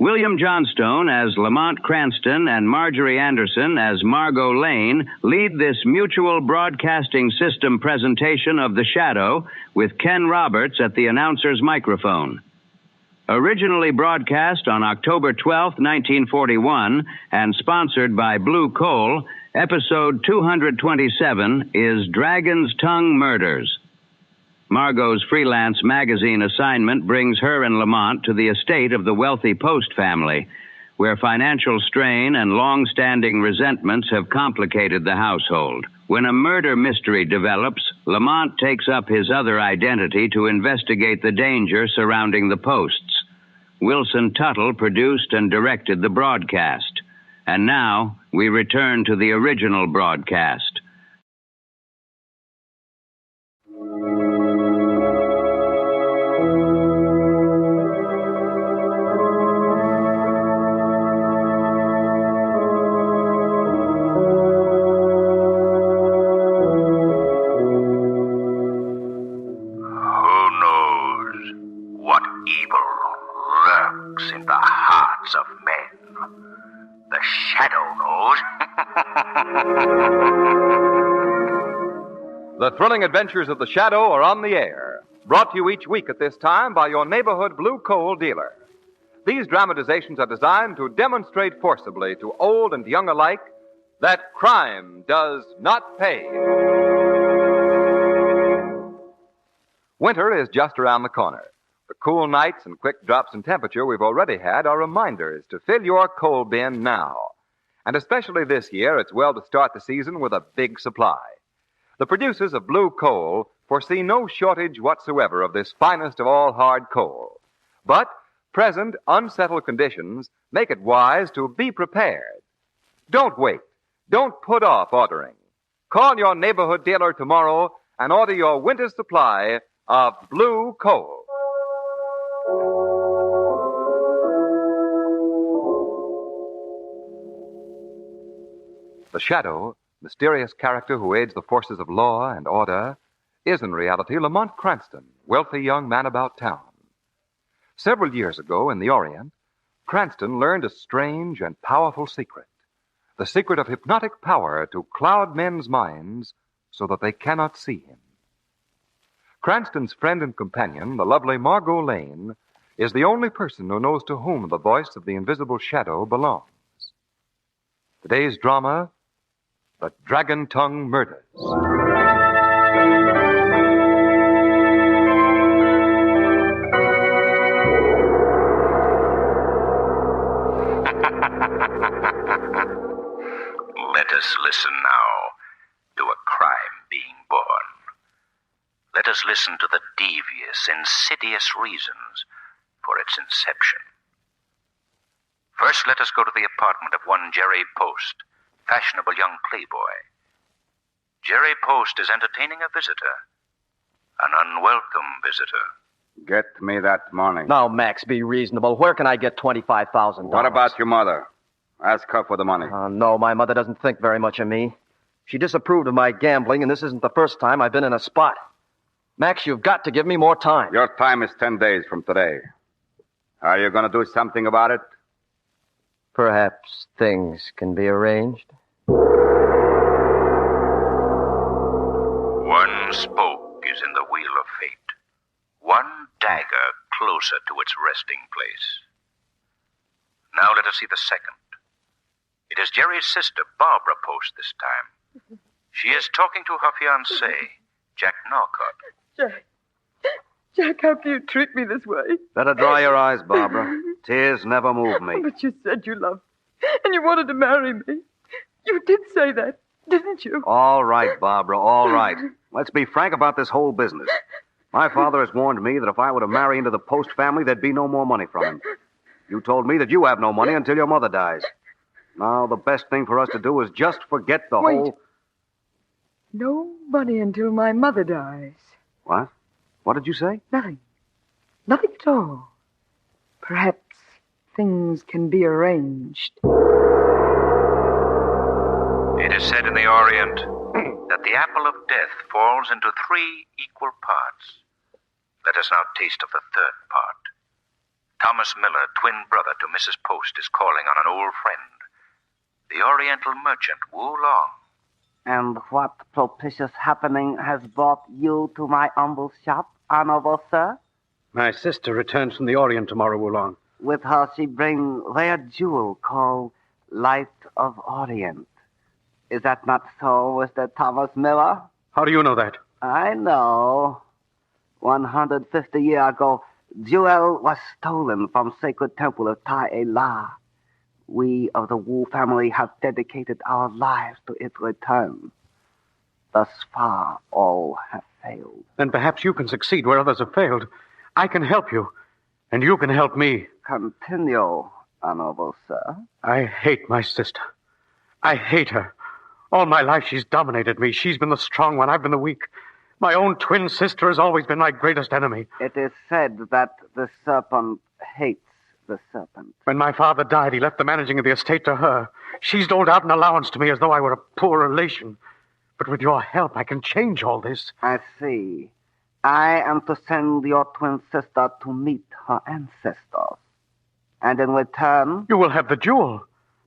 William Johnstone as Lamont Cranston and Marjorie Anderson as Margo Lane lead this mutual broadcasting system presentation of The Shadow with Ken Roberts at the announcer's microphone. Originally broadcast on October 12, 1941, and sponsored by Blue Coal, episode 227 is Dragon's Tongue Murders. Margo's freelance magazine assignment brings her and Lamont to the estate of the wealthy Post family, where financial strain and long-standing resentments have complicated the household. When a murder mystery develops, Lamont takes up his other identity to investigate the danger surrounding the Posts. Wilson Tuttle produced and directed the broadcast. And now, we return to the original broadcast. In the hearts of men. The Shadow knows. The thrilling adventures of the Shadow are on the air, brought to you each week at this time by your neighborhood Blue Coal dealer. These dramatizations are designed to demonstrate forcibly to old and young alike that crime does not pay. Winter is just around the corner. The cool nights and quick drops in temperature we've already had are reminders to fill your coal bin now. And especially this year, it's well to start the season with a big supply. The producers of Blue Coal foresee no shortage whatsoever of this finest of all hard coal. But present unsettled conditions make it wise to be prepared. Don't wait. Don't put off ordering. Call your neighborhood dealer tomorrow and order your winter supply of Blue Coal. The Shadow, mysterious character who aids the forces of law and order, is in reality Lamont Cranston, wealthy young man about town. Several years ago in the Orient, Cranston learned a strange and powerful secret, the secret of hypnotic power to cloud men's minds so that they cannot see him. Cranston's friend and companion, the lovely Margo Lane, is the only person who knows to whom the voice of the invisible Shadow belongs. Today's drama, The Dragon Tongue Murders. Let us listen now to a crime being born. Let us listen to the devious, insidious reasons for its inception. First, let us go to the apartment of one Jerry Post, fashionable young playboy. Jerry Post is entertaining a visitor, an unwelcome visitor. Get me that money. Now, Max, be reasonable. Where can I get $25,000? What about your mother? Ask her for the money. No, my mother doesn't think very much of me. She disapproved of my gambling, and this isn't the first time I've been in a spot. Max, you've got to give me more time. Your time is 10 days from today. Are you going to do something about it? Perhaps things can be arranged. One spoke is in the wheel of fate. One dagger closer to its resting place. Now let us see the second. It is Jerry's sister, Barbara Post, this time. She is talking to her fiancé, Jack Norcott. Jack, how can you treat me this way? Better dry your eyes, Barbara. Tears never move me. But you said you loved me, and you wanted to marry me. You did say that, didn't you? All right, Barbara, all right. Let's be frank about this whole business. My father has warned me that if I were to marry into the Post family, there'd be no more money from him. You told me that you have no money until your mother dies. Now, the best thing for us to do is just forget the whole... No money until my mother dies. What? What did you say? Nothing. Nothing at all. Perhaps things can be arranged. It is said in the Orient that the apple of death falls into 3 equal parts. Let us now taste of the third part. Thomas Miller, twin brother to Mrs. Post, is calling on an old friend, the Oriental merchant Wu Long. And what propitious happening has brought you to my humble shop, honorable sir? My sister returns from the Orient tomorrow, Wulong. With her she brings rare jewel called Light of Orient. Is that not so, Mr. Thomas Miller? How do you know that? I know. 150 years ago, jewel was stolen from sacred temple of Tai La. We of the Wu family have dedicated our lives to its return. Thus far, all have failed. Then perhaps you can succeed where others have failed. I can help you, and you can help me. Continue, honorable sir. I hate my sister. I hate her. All my life she's dominated me. She's been the strong one. I've been the weak. My own twin sister has always been my greatest enemy. It is said that the serpent hates the serpent. When my father died, he left the managing of the estate to her. She's doled out an allowance to me as though I were a poor relation. But with your help, I can change all this. I see. I am to send your twin sister to meet her ancestors. And in return, You will have the jewel,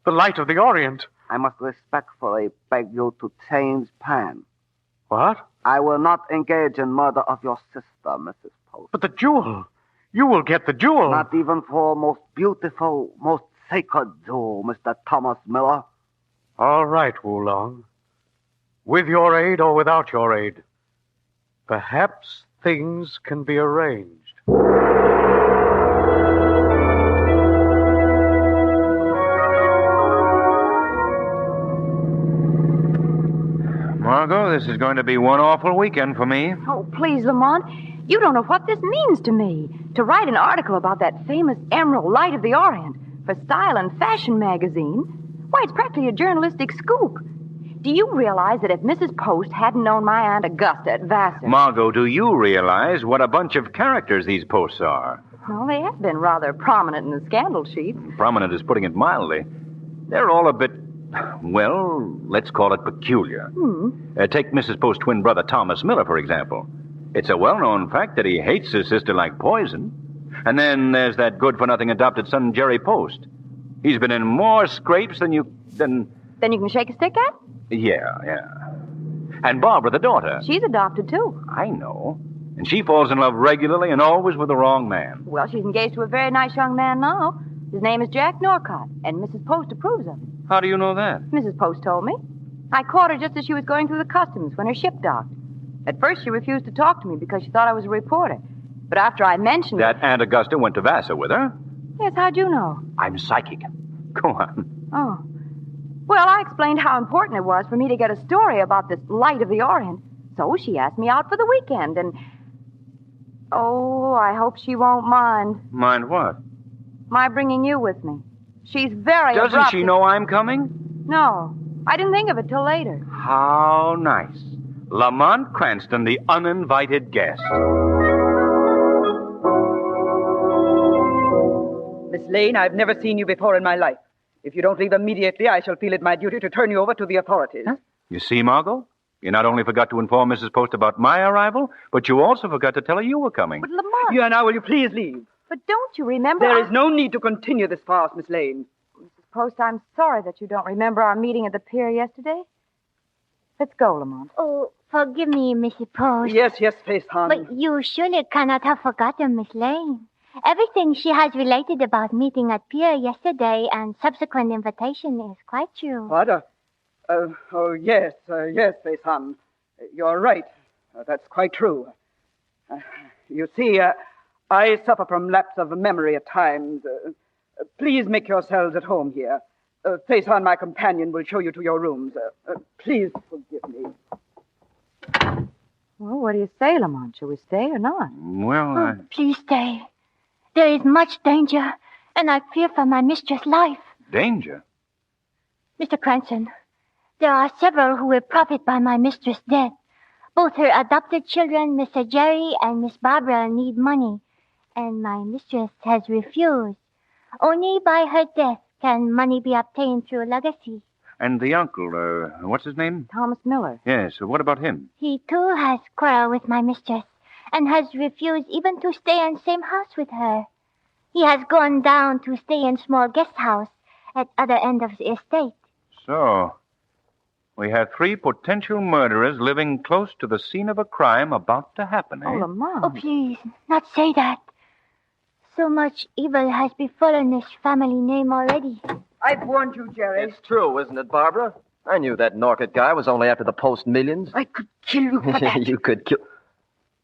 the light of the Orient. I must respectfully beg you to change plan. What? I will not engage in murder of your sister, Mrs. Post. But the jewel. You will get the jewel. Not even for most beautiful, most sacred jewel, Mr. Thomas Miller. All right, Wulong. With your aid or without your aid, perhaps things can be arranged. Margo, this is going to be one awful weekend for me. Oh, please, Lamont. You don't know what this means to me. To write an article about that famous Emerald Light of the Orient for Style and Fashion magazine, why, it's practically a journalistic scoop. Do you realize that if Mrs. Post hadn't known my Aunt Augusta at Vassar... Margo, do you realize what a bunch of characters these Posts are? Well, they have been rather prominent in the scandal sheets. Prominent is putting it mildly. They're all a bit, well, let's call it peculiar. Take Mrs. Post's twin brother, Thomas Miller, for example. It's a well-known fact that he hates his sister like poison. And then there's that good-for-nothing adopted son, Jerry Post. He's been in more scrapes than you can shake a stick at? Yeah. And Barbara, the daughter. She's adopted, too. I know. And she falls in love regularly and always with the wrong man. Well, she's engaged to a very nice young man now. His name is Jack Norcott, and Mrs. Post approves of him. How do you know that? Mrs. Post told me. I caught her just as she was going through the customs when her ship docked. At first, she refused to talk to me because she thought I was a reporter. But after I mentioned... That Aunt Augusta went to Vassar with her? Yes, how'd you know? I'm psychic. Go on. Oh. Well, I explained how important it was for me to get a story about this Light of the Orient. So she asked me out for the weekend, and... Oh, I hope she won't mind. Mind what? My bringing you with me. She's very Doesn't abrupt. she know I'm coming? No. I didn't think of it till later. How nice. Lamont Cranston, the uninvited guest. Miss Lane, I've never seen you before in my life. If you don't leave immediately, I shall feel it my duty to turn you over to the authorities. Huh? You see, Margo? You not only forgot to inform Mrs. Post about my arrival, but you also forgot to tell her you were coming. But Lamont... Yeah, now will you please leave? But don't you remember... There is no need to continue this farce, Miss Lane. Mrs. Post, I'm sorry that you don't remember our meeting at the pier yesterday. Let's go, Lamont. Oh, forgive me, Mrs. Post. Yes, Face Hon. But you surely cannot have forgotten Miss Lane. Everything she has related about meeting at pier yesterday and subsequent invitation is quite true. What? Yes, Face Hon. You're right. That's quite true. You see, I suffer from lapse of memory at times. Please make yourselves at home here. Face Hon, my companion, will show you to your rooms. Please forgive me. Well, what do you say, Lamont? Shall we stay or not? Well, Please stay. There is much danger, and I fear for my mistress' life. Danger? Mr. Cranston, there are several who will profit by my mistress' death. Both her adopted children, Mr. Jerry and Miss Barbara, need money, and my mistress has refused. Only by her death can money be obtained through legacy. And the uncle, what's his name? Thomas Miller. Yes, what about him? He, too, has quarreled with my mistress and has refused even to stay in the same house with her. He has gone down to stay in small guest house at other end of the estate. So, we have 3 potential murderers living close to the scene of a crime about to happen, eh? Oh, Lamont. Oh, please, not say that. So much evil has befallen this family name already. I've warned you, Jerry. It's true, isn't it, Barbara? I knew that Norcott guy was only after the Post millions. I could kill you for that. You could kill...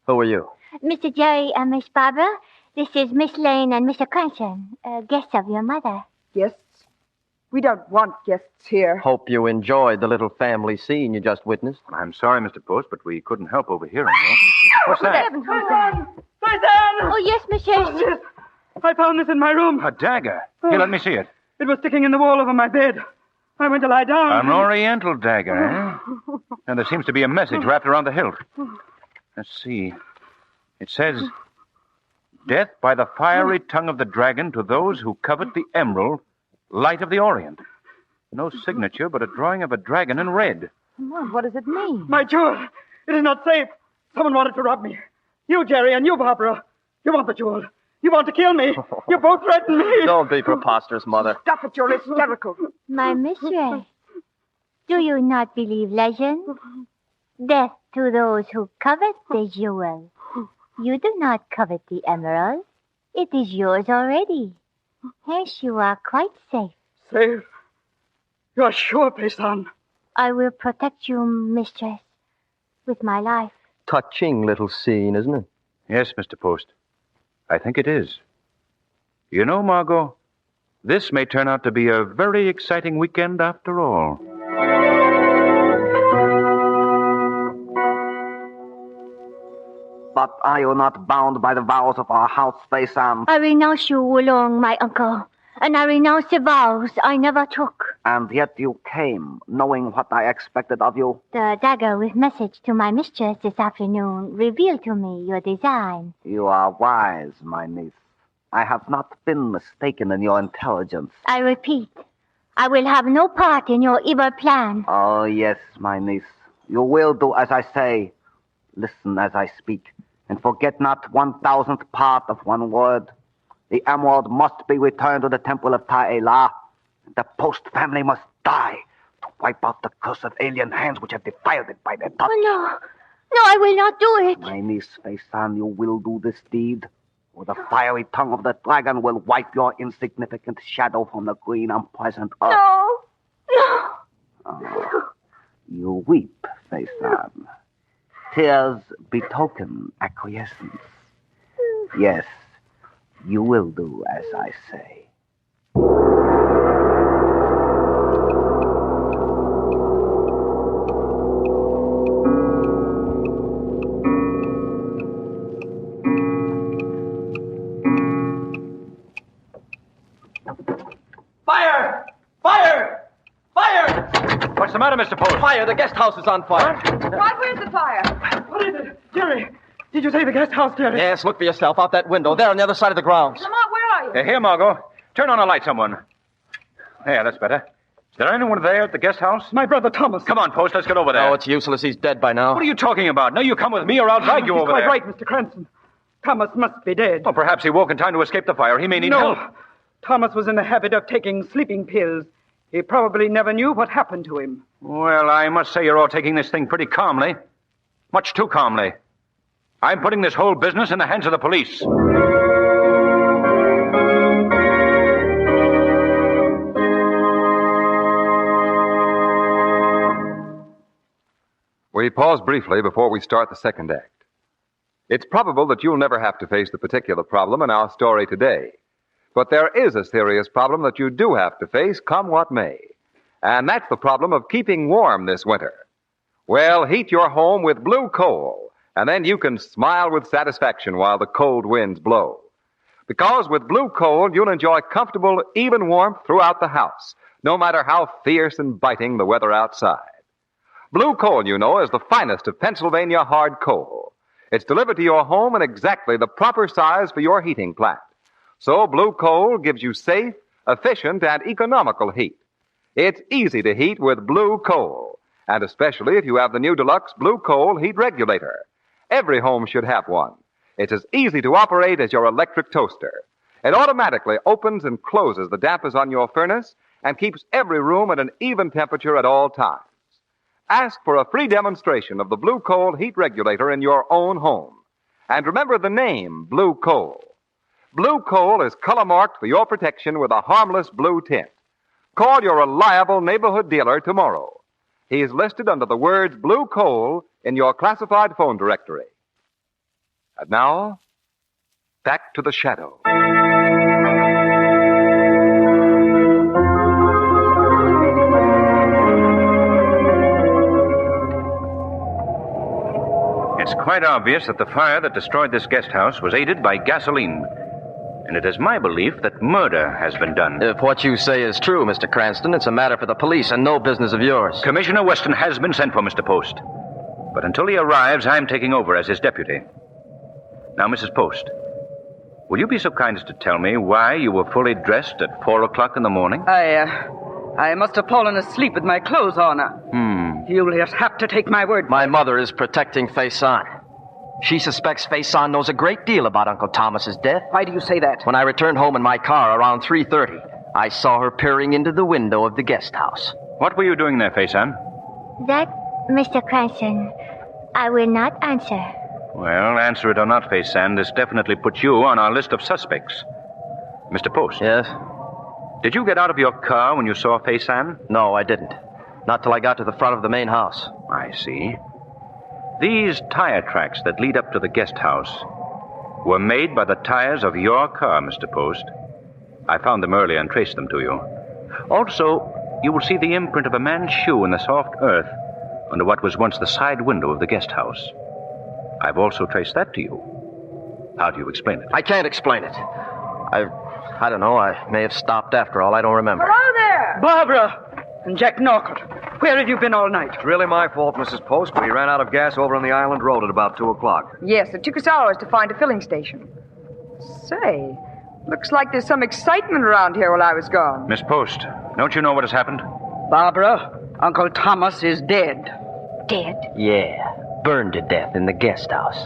Who are you? Mr. Jerry and Miss Barbara, this is Miss Lane and Mr. Cranston, guests of your mother. Guests? We don't want guests here. Hope you enjoyed the little family scene you just witnessed. I'm sorry, Mr. Post, but we couldn't help overhearing you. What's that? Oh, yes, Monsieur. Yes. I found this in my room. A dagger. Here, let me see it. It was sticking in the wall over my bed. I went to lie down. An oriental dagger, eh? And there seems to be a message wrapped around the hilt. Let's see. It says, "Death by the fiery tongue of the dragon to those who covet the emerald, light of the Orient." No signature, but a drawing of a dragon in red. Lamont, what does it mean? My jewel. It is not safe. Someone wanted to rob me. You, Jerry, and you, Barbara. You want the jewel. You want to kill me. You both threaten me. Don't be preposterous, Mother. Stop it. You're hysterical. My mistress, do you not believe legend? Death to those who covet the jewel. You do not covet the emerald. It is yours already. Hence you are quite safe. Safe? You are sure, Payson? I will protect you, mistress, with my life. Touching little scene, isn't it? Yes, Mr. Post. I think it is. You know, Margot, this may turn out to be a very exciting weekend after all. But are you not bound by the vows of our house, Payson? I renounce you, Wulong, my uncle, and I renounce the vows I never took. And yet you came, knowing what I expected of you. The dagger with message to my mistress this afternoon revealed to me your design. You are wise, my niece. I have not been mistaken in your intelligence. I repeat, I will have no part in your evil plan. Oh, yes, my niece. You will do as I say. Listen as I speak, and forget not 1,000th part of one word. The emerald must be returned to the temple of Ta-E-La. The Post family must die to wipe out the curse of alien hands which have defiled it by their touch. Oh, no. No, I will not do it. My niece, Payson, you will do this deed, or the fiery tongue of the dragon will wipe your insignificant shadow from the green, unpleasant earth. No. No. Oh, you weep, Payson. Tears betoken acquiescence. Yes, you will do as I say. Fire! Fire! Fire! What's the matter, Mr. Post? Fire! The guest house is on fire. What? Where's the fire? What is it? Jerry, did you say the guest house, Jerry? Yes, look for yourself out that window. There on the other side of the grounds. Lamont, where are you? Here, Margot. Turn on a light, someone. There, that's better. Is there anyone there at the guest house? My brother Thomas. Come on, Post, let's get over there. No, it's useless. He's dead by now. What are you talking about? Now you come with me or I'll drag you He's over quite there. right, Mr. Cranston. Thomas must be dead. Well, perhaps he woke in time to escape the fire. He may need help. Thomas was in the habit of taking sleeping pills. He probably never knew what happened to him. Well, I must say you're all taking this thing pretty calmly. Much too calmly. I'm putting this whole business in the hands of the police. We pause briefly before we start the second act. It's probable that you'll never have to face the particular problem in our story today. But there is a serious problem that you do have to face, come what may. And that's the problem of keeping warm this winter. Well, heat your home with blue coal, and then you can smile with satisfaction while the cold winds blow. Because with blue coal, you'll enjoy comfortable, even warmth throughout the house, no matter how fierce and biting the weather outside. Blue coal, you know, is the finest of Pennsylvania hard coal. It's delivered to your home in exactly the proper size for your heating plant. So blue coal gives you safe, efficient, and economical heat. It's easy to heat with blue coal, and especially if you have the new deluxe blue coal heat regulator. Every home should have one. It's as easy to operate as your electric toaster. It automatically opens and closes the dampers on your furnace and keeps every room at an even temperature at all times. Ask for a free demonstration of the Blue Coal heat regulator in your own home. And remember the name, Blue Coal. Blue Coal is color marked for your protection with a harmless blue tint. Call your reliable neighborhood dealer tomorrow. He is listed under the words Blue Coal in your classified phone directory. And now, back to the Shadow. It's quite obvious that the fire that destroyed this guest house was aided by gasoline. And it is my belief that murder has been done. If what you say is true, Mr. Cranston, it's a matter for the police and no business of yours. Commissioner Weston has been sent for, Mr. Post. But until he arrives, I'm taking over as his deputy. Now, Mrs. Post, will you be so kind as to tell me why you were fully dressed at 4 o'clock in the morning? I must have fallen asleep with my clothes on. You'll just have to take my word. My mother is protecting Faison. She suspects Faison knows a great deal about Uncle Thomas's death. Why do you say that? When I returned home in my car around 3:30, I saw her peering into the window of the guest house. What were you doing there, Faison? That, Mr. Cranston, I will not answer. Well, answer it or not, Faison, this definitely puts you on our list of suspects. Mr. Post. Yes? Did you get out of your car when you saw Faison? No, I didn't. Not till I got to the front of the main house. I see. These tire tracks that lead up to the guest house were made by the tires of your car, Mr. Post. I found them earlier and traced them to you. Also, you will see the imprint of a man's shoe in the soft earth under what was once the side window of the guest house. I've also traced that to you. How do you explain it? I can't explain it. I don't know. I may have stopped after all. I don't remember. Hello there! Barbara! And Jack Norcott. Where have you been all night? It's really my fault, Mrs. Post. We ran out of gas over on the Island Road at about 2 o'clock. Yes, it took us hours to find a filling station. Say, looks like there's some excitement around here while I was gone. Miss Post, don't you know what has happened? Barbara, Uncle Thomas is dead. Dead? Yeah, burned to death in the guest house.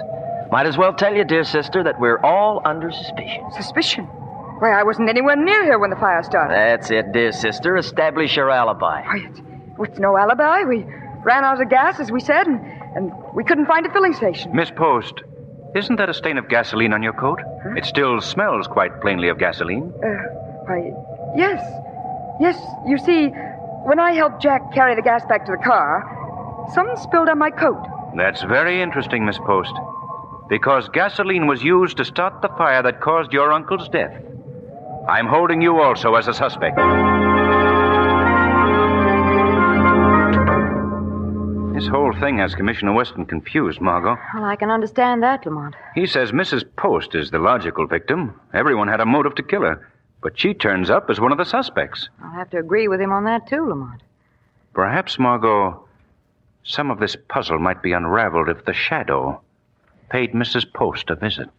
Might as well tell you, dear sister, that we're all under suspicion. Suspicion? Why, I wasn't anywhere near here when the fire started. That's it, dear sister. Establish your alibi. Why, it's no alibi. We ran out of gas, as we said, and we couldn't find a filling station. Miss Post, isn't that a stain of gasoline on your coat? Huh? It still smells quite plainly of gasoline. Why, yes. Yes, you see, when I helped Jack carry the gas back to the car, some spilled on my coat. That's very interesting, Miss Post, because gasoline was used to start the fire that caused your uncle's death. I'm holding you also as a suspect. This whole thing has Commissioner Weston confused, Margo. Well, I can understand that, Lamont. He says Mrs. Post is the logical victim. Everyone had a motive to kill her, but she turns up as one of the suspects. I'll have to agree with him on that, too, Lamont. Perhaps, Margo, some of this puzzle might be unraveled if the Shadow paid Mrs. Post a visit.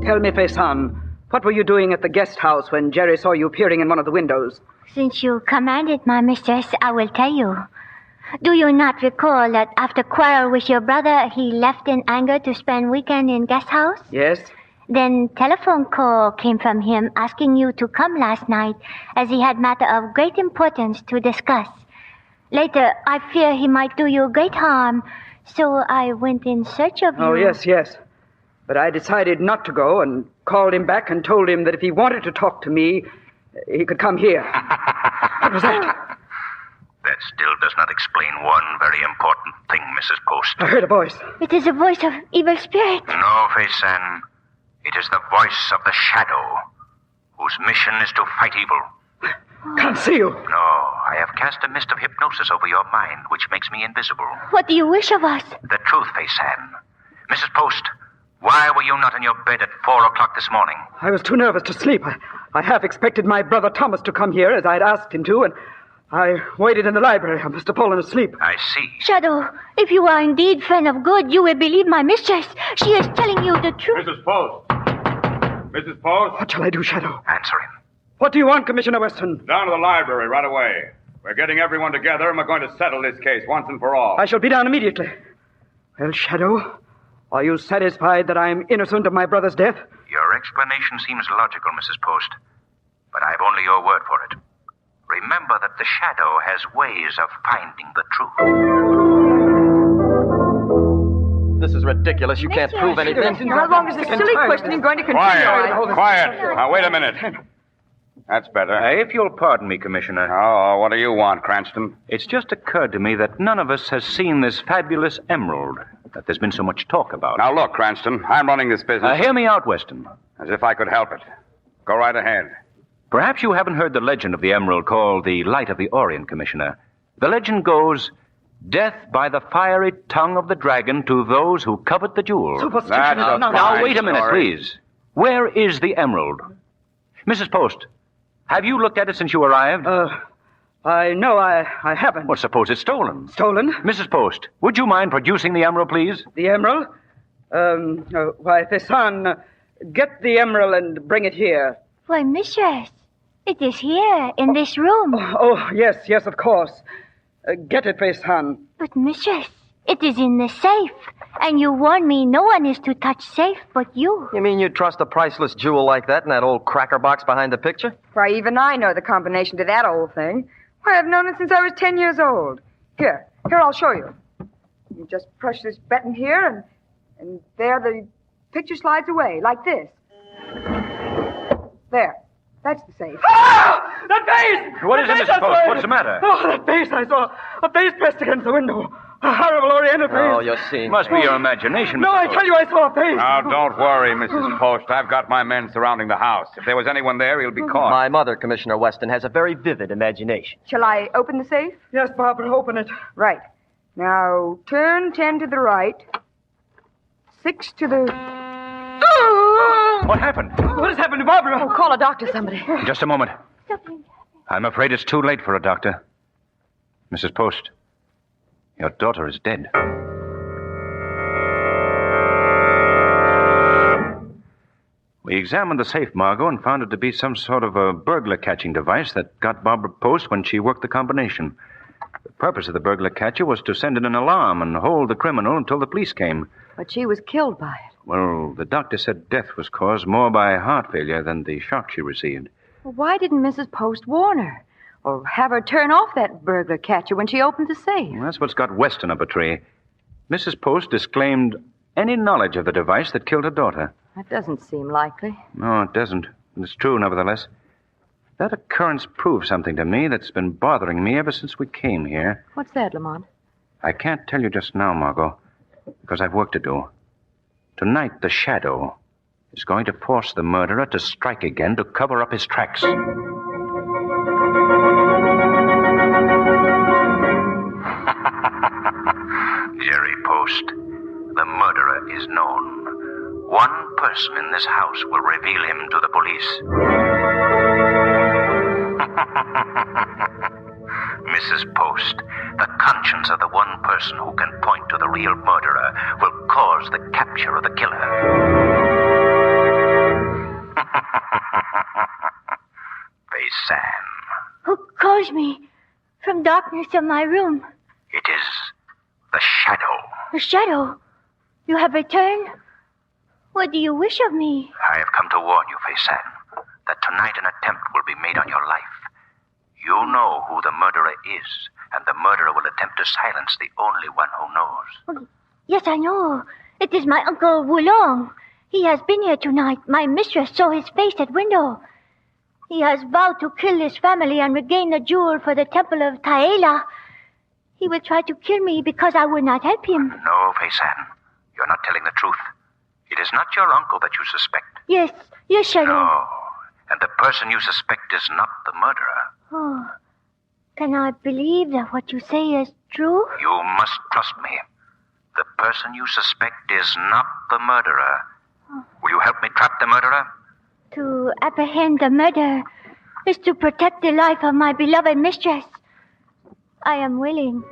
Tell me, Faison, what were you doing at the guest house when Jerry saw you peering in one of the windows? Since you commanded, my mistress, I will tell you. Do you not recall that after quarrel with your brother, he left in anger to spend weekend in guest house? Yes. Then telephone call came from him asking you to come last night as he had matter of great importance to discuss. Later, I fear he might do you great harm, so I went in search of you. Oh, yes. But I decided not to go and called him back and told him that if he wanted to talk to me, he could come here. What was that? That still does not explain one very important thing, Mrs. Post. I heard a voice. It is a voice of evil spirit. No, Faison. It is the voice of the Shadow, whose mission is to fight evil. Can't see you. No, I have cast a mist of hypnosis over your mind, which makes me invisible. What do you wish of us? The truth, Faison. Mrs. Post, why were you not in your bed at 4 o'clock this morning? I was too nervous to sleep. I half expected my brother Thomas to come here, as I'd asked him to, and I waited in the library. I must have fallen asleep. I see. Shadow, if you are indeed friend of good, you will believe my mistress. She is telling you the truth. Mrs. Post! Mrs. Post? What shall I do, Shadow? Answer him. What do you want, Commissioner Weston? Down to the library right away. We're getting everyone together, and we're going to settle this case once and for all. I shall be down immediately. Well, Shadow, Are you satisfied that I'm innocent of my brother's death? Your explanation seems logical, Mrs. Post. But I've only your word for it. Remember that the Shadow has ways of finding the truth. This is ridiculous. You can't prove anything. How long is this silly questioning going to continue? Quiet. Now, wait a minute. That's better. If you'll pardon me, Commissioner. Oh, what do you want, Cranston? It's just occurred to me that none of us has seen this fabulous emerald that there's been so much talk about. Now, look, Cranston, I'm running this business. Hear me out, Weston. As if I could help it. Go right ahead. Perhaps you haven't heard the legend of the emerald called the Light of the Orient, Commissioner. The legend goes, death by the fiery tongue of the dragon to those who covet the jewel. Superstition. Now, wait a minute, please. Where is the emerald? Mrs. Post, have you looked at it since you arrived? I haven't. Well, suppose it's stolen. Stolen? Mrs. Post, would you mind producing the emerald, please? The emerald? Why, Faison, get the emerald and bring it here. Why, mistress, it is here, in this room. Oh, yes, of course. Get it, Faison. But, mistress, it is in the safe. And you warned me no one is to touch safe but you. You mean you'd trust a priceless jewel like that in that old cracker box behind the picture? Why, even I know the combination to that old thing. Why, I've known it since I was 10 years old. Here, I'll show you. You just push this button here, and there the picture slides away, like this. There. That's the safe. Ah! That face! What is it, Mrs. Post? What's the matter? Oh, that face I saw. A face pressed against the window. A horrible Oriental face. Oh, you're seeing. Must be your imagination, No, Mrs. I Post. tell you, I saw a face. Now, don't worry, Mrs. Post. I've got my men surrounding the house. If there was anyone there, he'll be caught. My mother, Commissioner Weston, has a very vivid imagination. Shall I open the safe? Yes, Barbara, open it. Right. Now, turn 10 to the right. 6 to the... What happened? What has happened to Barbara? Oh, call a doctor, somebody. Just a moment. I'm afraid it's too late for a doctor. Mrs. Post, your daughter is dead. We examined the safe, Margo, and found it to be some sort of a burglar-catching device that got Barbara Post when she worked the combination. The purpose of the burglar catcher was to send in an alarm and hold the criminal until the police came. But she was killed by it. Well, the doctor said death was caused more by heart failure than the shock she received. Well, why didn't Mrs. Post warn her? Or have her turn off that burglar catcher when she opened the safe? Well, that's what's got Weston up a tree. Mrs. Post disclaimed any knowledge of the device that killed her daughter. That doesn't seem likely. No, it doesn't. It's true, nevertheless. That occurrence proves something to me that's been bothering me ever since we came here. What's that, Lamont? I can't tell you just now, Margot, because I've work to do. Tonight, the Shadow is going to force the murderer to strike again to cover up his tracks. Jerry Post, the murderer is known. One person in this house will reveal him to the police. Mrs. Post, the conscience of the one person who can point to the real murderer will cause the capture of the killer. Faison. Who calls me from darkness of my room? It is the Shadow. The Shadow? You have returned? What do you wish of me? I have come to warn you, Faison, that tonight an attempt will be made on your life. You know who the murderer is, and the murderer will attempt to silence the only one who knows. Oh, yes, I know. It is my Uncle Wulong. He has been here tonight. My mistress saw his face at window. He has vowed to kill his family and regain the jewel for the temple of Taela. He will try to kill me because I will not help him. No, Faison. You're not telling the truth. It is not your uncle that you suspect. Yes, Shadow. No, and the person you suspect is not the murderer. Oh, can I believe that what you say is true? You must trust me. The person you suspect is not the murderer. Will you help me trap the murderer? To apprehend the murderer is to protect the life of my beloved mistress. I am willing.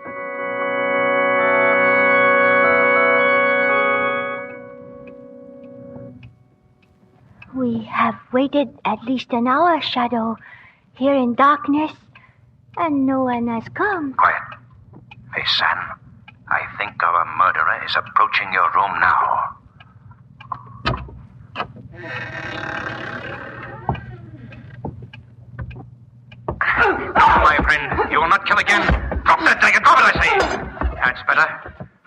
We have waited at least an hour, Shadow, here in darkness, and no one has come. Quiet. Faison, I think our murderer is approaching your room now. My friend, you will not kill again. Drop that dagger. Drop it, I say. That's better.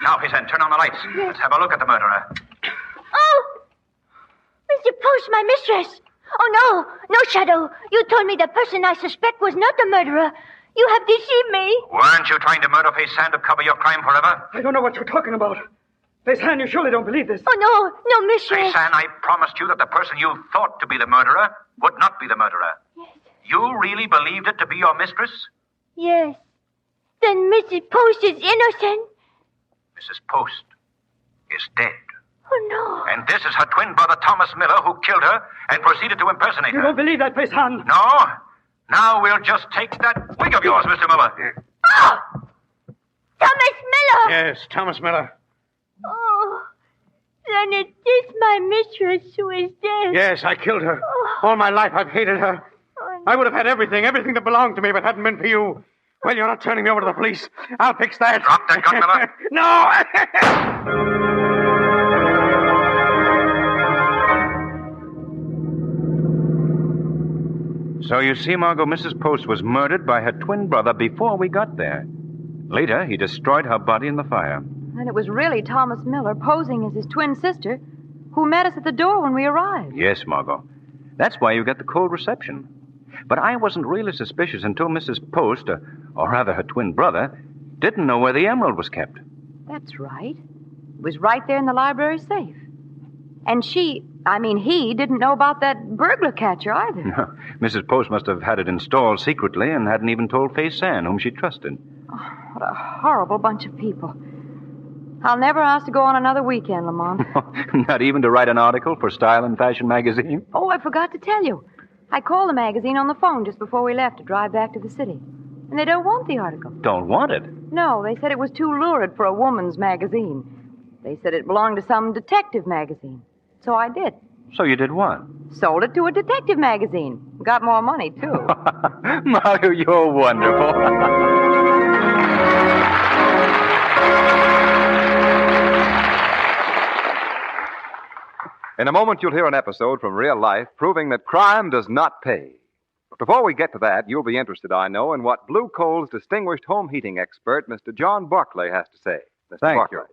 Now, Pisan, turn on the lights. Let's have a look at the murderer. Oh! Mr. Post, my mistress. Oh, no. No, Shadow. You told me the person I suspect was not the murderer. You have deceived me. Weren't you trying to murder Pisan to cover your crime forever? I don't know what you're talking about. Pisan, you surely don't believe this. Oh, no, mistress. Pisan, I promised you that the person you thought to be the murderer would not be the murderer. Yes. You really believed it to be your mistress? Yes. Then Mrs. Post is innocent? Mrs. Post is dead. Oh, no. And this is her twin brother, Thomas Miller, who killed her and proceeded to impersonate her. You don't believe that, Pisan? No. Now we'll just take that wig of yours, Mr. Miller. Oh! Thomas Miller! Yes, Thomas Miller. Oh, then it is my mistress who is dead. Yes, I killed her. All my life I've hated her. I would have had everything that belonged to me if it hadn't been for you. Well, you're not turning me over to the police. I'll fix that. Drop that gun, Miller. No! So you see, Margo, Mrs. Post was murdered by her twin brother before we got there. Later, he destroyed her body in the fire. And it was really Thomas Miller, posing as his twin sister, who met us at the door when we arrived. Yes, Margo. That's why you got the cold reception. But I wasn't really suspicious until Mrs. Post, or rather her twin brother, didn't know where the emerald was kept. That's right. It was right there in the library safe. And he didn't know about that burglar catcher either. No, Mrs. Post must have had it installed secretly and hadn't even told Fay San, whom she trusted. Oh, what a horrible bunch of people. I'll never ask to go on another weekend, Lamont. Not even to write an article for Style and Fashion magazine? Oh, I forgot to tell you. I called the magazine on the phone just before we left to drive back to the city. And they don't want the article. Don't want it? No, they said it was too lurid for a woman's magazine. They said it belonged to some detective magazine. So I did. So you did what? Sold it to a detective magazine. Got more money, too. Margo, you're wonderful. In a moment, you'll hear an episode from real life proving that crime does not pay. But before we get to that, you'll be interested, I know, in what Blue Coal's distinguished home heating expert, Mr. John Barclay, has to say. Mr. Thank Barclay. you.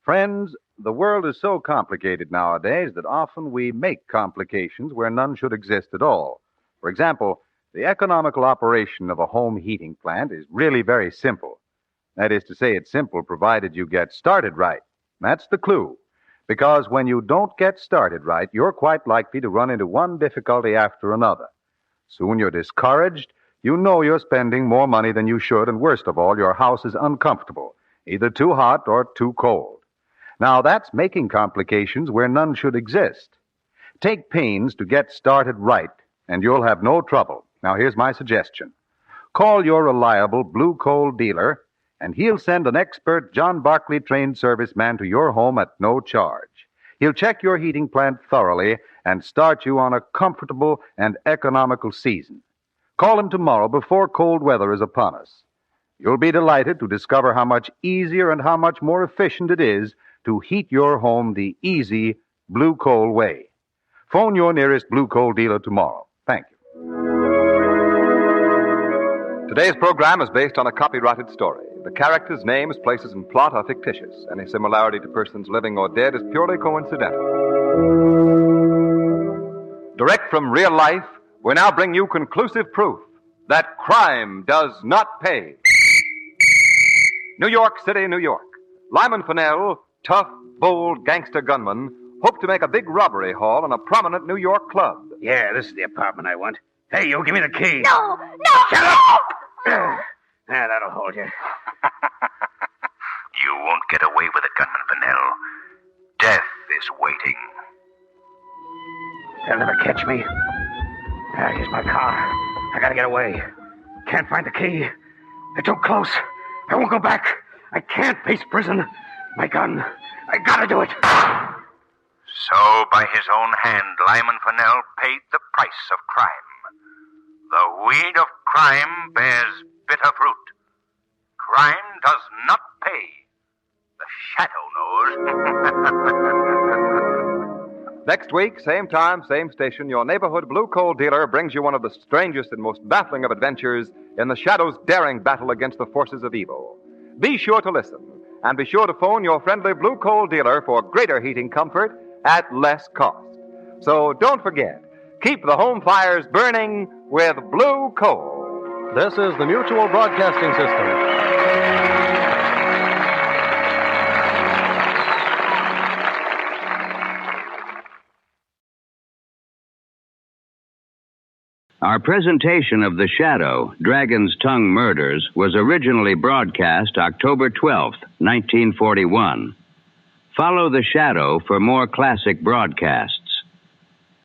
Friends, the world is so complicated nowadays that often we make complications where none should exist at all. For example, the economical operation of a home heating plant is really very simple. That is to say, it's simple provided you get started right. That's the clue. Because when you don't get started right, you're quite likely to run into one difficulty after another. Soon you're discouraged, you know you're spending more money than you should, and worst of all, your house is uncomfortable, either too hot or too cold. Now, that's making complications where none should exist. Take pains to get started right, and you'll have no trouble. Now, here's my suggestion. Call your reliable Blue Coal dealer, and he'll send an expert John Barclay trained serviceman to your home at no charge. He'll check your heating plant thoroughly and start you on a comfortable and economical season. Call him tomorrow before cold weather is upon us. You'll be delighted to discover how much easier and how much more efficient it is to heat your home the easy Blue Coal way. Phone your nearest Blue Coal dealer tomorrow. Thank you. Today's program is based on a copyrighted story. The characters' names, places, and plot are fictitious. Any similarity to persons living or dead is purely coincidental. Direct from real life, we now bring you conclusive proof that crime does not pay. New York City, New York. Lyman Fennell, tough, bold gangster gunman, hoped to make a big robbery haul in a prominent New York club. Yeah, this is the apartment I want. Hey, you, give me the key. No! Shut up! That'll hold you. You won't get away with it, Gunman Fennell. Death is waiting. They'll never catch me. Here's my car. I gotta get away. Can't find the key. They're too close. I won't go back. I can't face prison. My gun. I gotta do it. So, by his own hand, Lyman Fennell paid the price of crime. The weed of crime bears bitter fruit. Crime does not pay. The Shadow knows. Next week, same time, same station, your neighborhood blue coal dealer brings you one of the strangest and most baffling of adventures in the Shadow's daring battle against the forces of evil. Be sure to listen, and be sure to phone your friendly blue coal dealer for greater heating comfort at less cost. So don't forget, keep the home fires burning with blue coal. This is the Mutual Broadcasting System. Our presentation of The Shadow, Dragon's Tongue Murders, was originally broadcast October 12th, 1941. Follow The Shadow for more classic broadcasts.